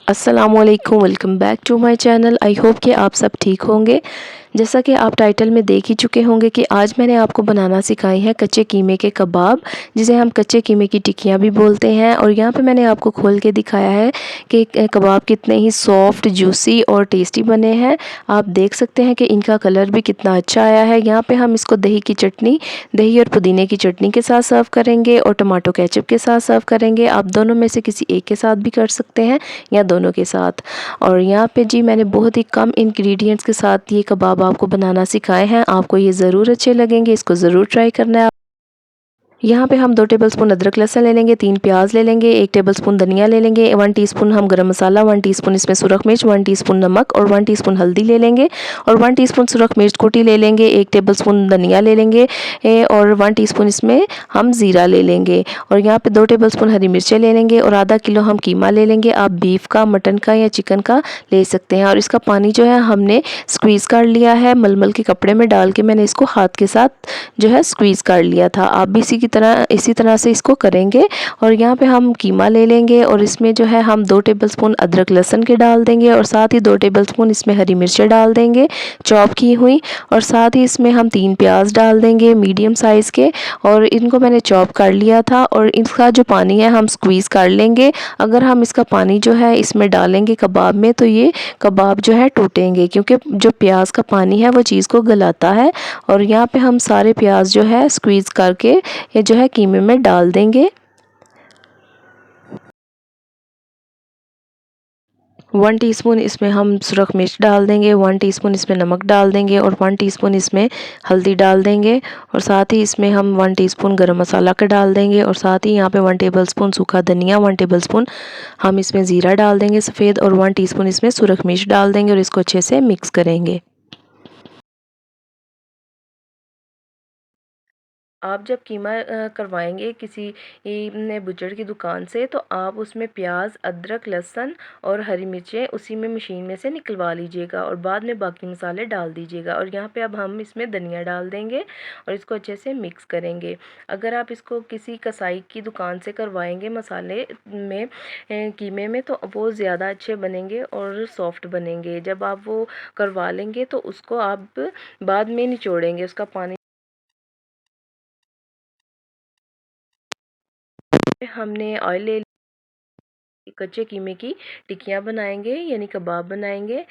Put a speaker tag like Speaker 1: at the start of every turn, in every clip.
Speaker 1: अस्सलामुअलैकुम, welcome back to my channel. I hope कि आप सब ठीक होंगे। जैसा कि आप टाइटल में देख ही चुके होंगे कि आज मैंने आपको बनाना सिखाए हैं कच्चे कीमे के कबाब, जिसे हम कच्चे कीमे की टिक्कियाँ भी बोलते हैं। और यहाँ पे मैंने आपको खोल के दिखाया है कि कबाब कितने ही सॉफ्ट, जूसी और टेस्टी बने हैं। आप देख सकते हैं कि इनका कलर भी कितना अच्छा आया है। यहाँ पे हम इसको दही और पुदीने की चटनी के साथ सर्व करेंगे और टमाटो केचप के साथ सर्व करेंगे। आप दोनों में से किसी एक के साथ भी कर सकते हैं या दोनों के साथ। और यहाँ पे जी मैंने बहुत ही कम इंग्रेडिएंट्स के साथ ये कबाब आपको बनाना सिखाए हैं। आपको ये ज़रूर अच्छे लगेंगे, इसको ज़रूर ट्राई करना है। यहाँ पे हम 2 टेबलस्पून अदरक लहसुन ले लेंगे, 3 प्याज ले लेंगे, 1 टेबलस्पून धनिया ले लेंगे, 1 टीस्पून हम गरम मसाला, 1 टीस्पून इसमें सुरख मिर्च, 1 टीस्पून नमक और 1 टीस्पून हल्दी ले लेंगे और 1 टीस्पून सुरख मिर्च कुटी ले लेंगे, 1 टेबलस्पून धनिया ले लेंगे और 1 टीस्पून इसमें हम ज़ीरा ले लेंगे और यहाँ पे 2 टेबलस्पून हरी मिर्चें ले लेंगे और आधा किलो हम कीमा ले लेंगे। आप बीफ का, मटन का या चिकन का ले सकते हैं। और इसका पानी जो है हमने स्क्वीज़ कर लिया है, मलमल के कपड़े में डाल के मैंने इसको हाथ के साथ जो है स्क्वीज़ कर लिया था। आप भी इसी तरह से इसको करेंगे। और यहाँ पे हम कीमा ले लेंगे और इसमें जो है हम 2 टेबलस्पून अदरक लहसुन के डाल देंगे और साथ ही 2 टेबलस्पून इसमें हरी मिर्चें डाल देंगे चॉप की हुई। और साथ ही इसमें हम 3 प्याज डाल देंगे मीडियम साइज़ के और इनको मैंने चॉप कर लिया था। और इसका जो पानी है हम स्क्वीज़ कर लेंगे। अगर हम इसका पानी जो है इसमें डालेंगे कबाब में तो ये कबाब जो है टूटेंगे, क्योंकि जो प्याज का पानी है वो चीज़ को गलाता है। और यहाँ पे हम सारे प्याज जो है स्क्वीज़ करके ये जो है कीमे में डाल देंगे। 1 टीस्पून इसमें हम सुरख मिर्च डाल देंगे, 1 टीस्पून इसमें नमक डाल देंगे और 1 टीस्पून इसमें हल्दी डाल देंगे और साथ ही इसमें हम 1 टीस्पून गरम मसाला का डाल देंगे और साथ ही यहाँ पे 1 टेबलस्पून सूखा धनिया, 1 टेबलस्पून हम इसमें ज़ीरा डाल देंगे सफ़ेद और 1 टीस्पून इसमें सुरख मिर्च डाल देंगे और इसको अच्छे से मिक्स करेंगे। आप जब कीमा करवाएंगे किसी ने बुचड़ की दुकान से, तो आप उसमें प्याज, अदरक, लहसुन और हरी मिर्चें उसी में मशीन में से निकलवा लीजिएगा और बाद में बाकी मसाले डाल दीजिएगा। और यहाँ पे अब हम इसमें धनिया डाल देंगे और इसको अच्छे से मिक्स करेंगे। अगर आप इसको किसी कसाई की दुकान से करवाएंगे मसाले में कीमे में, तो वो ज़्यादा अच्छे बनेंगे और सॉफ्ट बनेंगे। जब आप वो करवा लेंगे तो उसको आप बाद में निचोड़ेंगे, उसका पानी हमने ऑयल ले कच्चे कीमे की टिक्कियाँ बनाएंगे यानी कबाब बनाएंगे।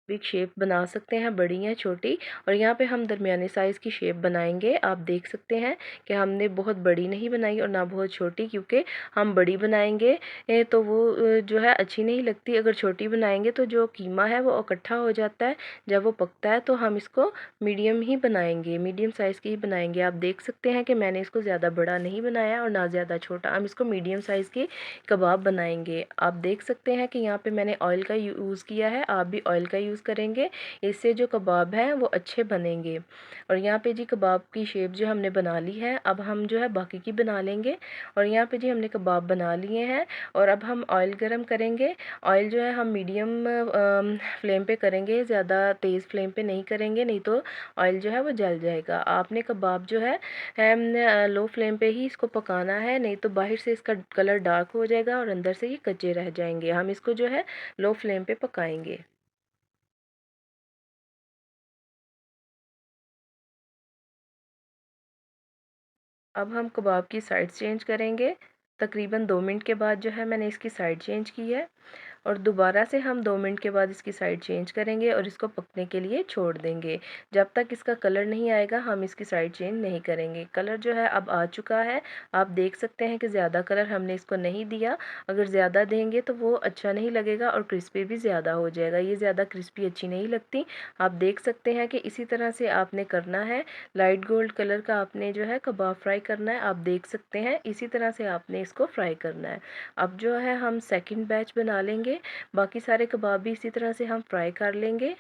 Speaker 1: बिग शेप बना सकते हैं, बड़ी या छोटी। और यहाँ पे हम दरमियाने साइज़ की शेप बनाएंगे। आप देख सकते हैं कि हमने बहुत बड़ी नहीं बनाई और ना बहुत छोटी, क्योंकि हम बड़ी बनाएंगे तो वो जो है अच्छी नहीं लगती। अगर छोटी बनाएंगे तो जो कीमा है वो इकट्ठा हो जाता है जब वो पकता है। तो हम इसको मीडियम ही बनाएंगे, मीडियम साइज़ की ही बनाएंगे। आप देख सकते हैं कि मैंने इसको ज़्यादा बड़ा नहीं बनाया और ना ज़्यादा छोटा। हम इसको मीडियम साइज़ की कबाब बनाएंगे। आप देख सकते हैं कि यहाँ पे मैंने ऑयल का यूज़ किया है, आप भी ऑयल का यूज़ करेंगे। इससे जो कबाब हैं वो अच्छे बनेंगे। और यहाँ पे जी कबाब की शेप जो हमने बना ली है, अब हम जो है बाकी की बना लेंगे। और यहाँ पे जी हमने कबाब बना लिए हैं और अब हम ऑयल गरम करेंगे। ऑयल जो है हम मीडियम फ्लेम पे करेंगे, ज़्यादा तेज़ फ्लेम पे नहीं करेंगे, नहीं तो ऑयल जो है वो जल जाएगा। आपने कबाब जो है लो फ्लेम पे ही इसको पकाना है, नहीं तो बाहर से इसका कलर डार्क हो जाएगा और अंदर से ये कच्चे रह जाएंगे। हम इसको जो है लो फ्लेम पे पकाएंगे। अब हम कबाब की साइड चेंज करेंगे। तकरीबन 2 मिनट के बाद जो है मैंने इसकी साइड चेंज की है और दोबारा से हम 2 मिनट के बाद इसकी साइड चेंज करेंगे और इसको पकने के लिए छोड़ देंगे। जब तक इसका कलर नहीं आएगा हम इसकी साइड चेंज नहीं करेंगे। कलर जो है अब आ चुका है। आप देख सकते हैं कि ज़्यादा कलर हमने इसको नहीं दिया। अगर ज़्यादा देंगे तो वो अच्छा नहीं लगेगा और क्रिस्पी भी ज़्यादा हो जाएगा। ये ज़्यादा क्रिस्पी अच्छी नहीं लगती। आप देख सकते हैं कि इसी तरह से आपने करना है। लाइट गोल्ड कलर का आपने जो है कबाब फ्राई करना है। आप देख सकते हैं इसी तरह से आपने इसको फ्राई करना है। अब जो है हम सेकंड बैच बना लेंगे। बाकी सारे कबाब भी इसी तरह से हम फ्राई कर लेंगे।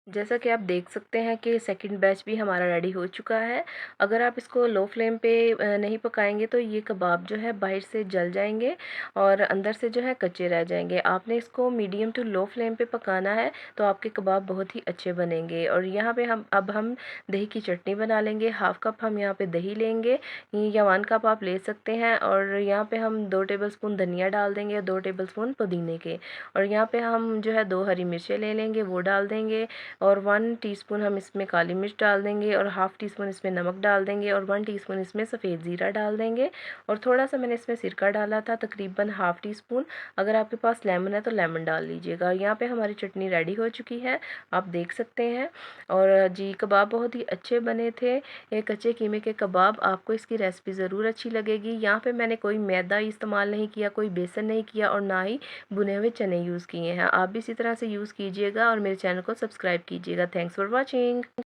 Speaker 1: जैसा कि आप देख सकते हैं कि सेकंड बैच भी हमारा रेडी हो चुका है। अगर आप इसको लो फ्लेम पे नहीं पकाएंगे तो ये कबाब जो है बाहर से जल जाएंगे और अंदर से जो है कच्चे रह जाएंगे। आपने इसको मीडियम टू लो फ्लेम पे पकाना है तो आपके कबाब बहुत ही अच्छे बनेंगे। और यहाँ पे हम दही की चटनी बना लेंगे। हाफ कप हम यहाँ पे दही लेंगे या 1 कप आप ले सकते हैं। और यहाँ पे हम 2 टेबलस्पून धनिया डाल देंगे और 2 टेबलस्पून पुदीने के। और यहाँ पे हम जो है 2 हरी मिर्चें ले लेंगे, वो डाल देंगे। और 1 टीस्पून हम इसमें काली मिर्च डाल देंगे और हाफ़ टी स्पून इसमें नमक डाल देंगे और 1 टीस्पून इसमें सफ़ेद ज़ीरा डाल देंगे। और थोड़ा सा मैंने इसमें सिरका डाला था, तकरीबन हाफ़ टी स्पून। अगर आपके पास लेमन है तो लेमन डाल लीजिएगा। यहाँ पे हमारी चटनी रेडी हो चुकी है, आप देख सकते हैं। और जी कबाब बहुत ही अच्छे बने थे। ये कच्चे कीमे के कबाब, आपको इसकी रेसिपी ज़रूर अच्छी लगेगी। यहाँ पे मैंने कोई मैदा इस्तेमाल नहीं किया, कोई बेसन नहीं किया और ना ही भुने हुए चने यूज़ किए हैं। आप भी इसी तरह से यूज़ कीजिएगा और मेरे चैनल को सब्सक्राइब कीजिएगा। Thanks for watching.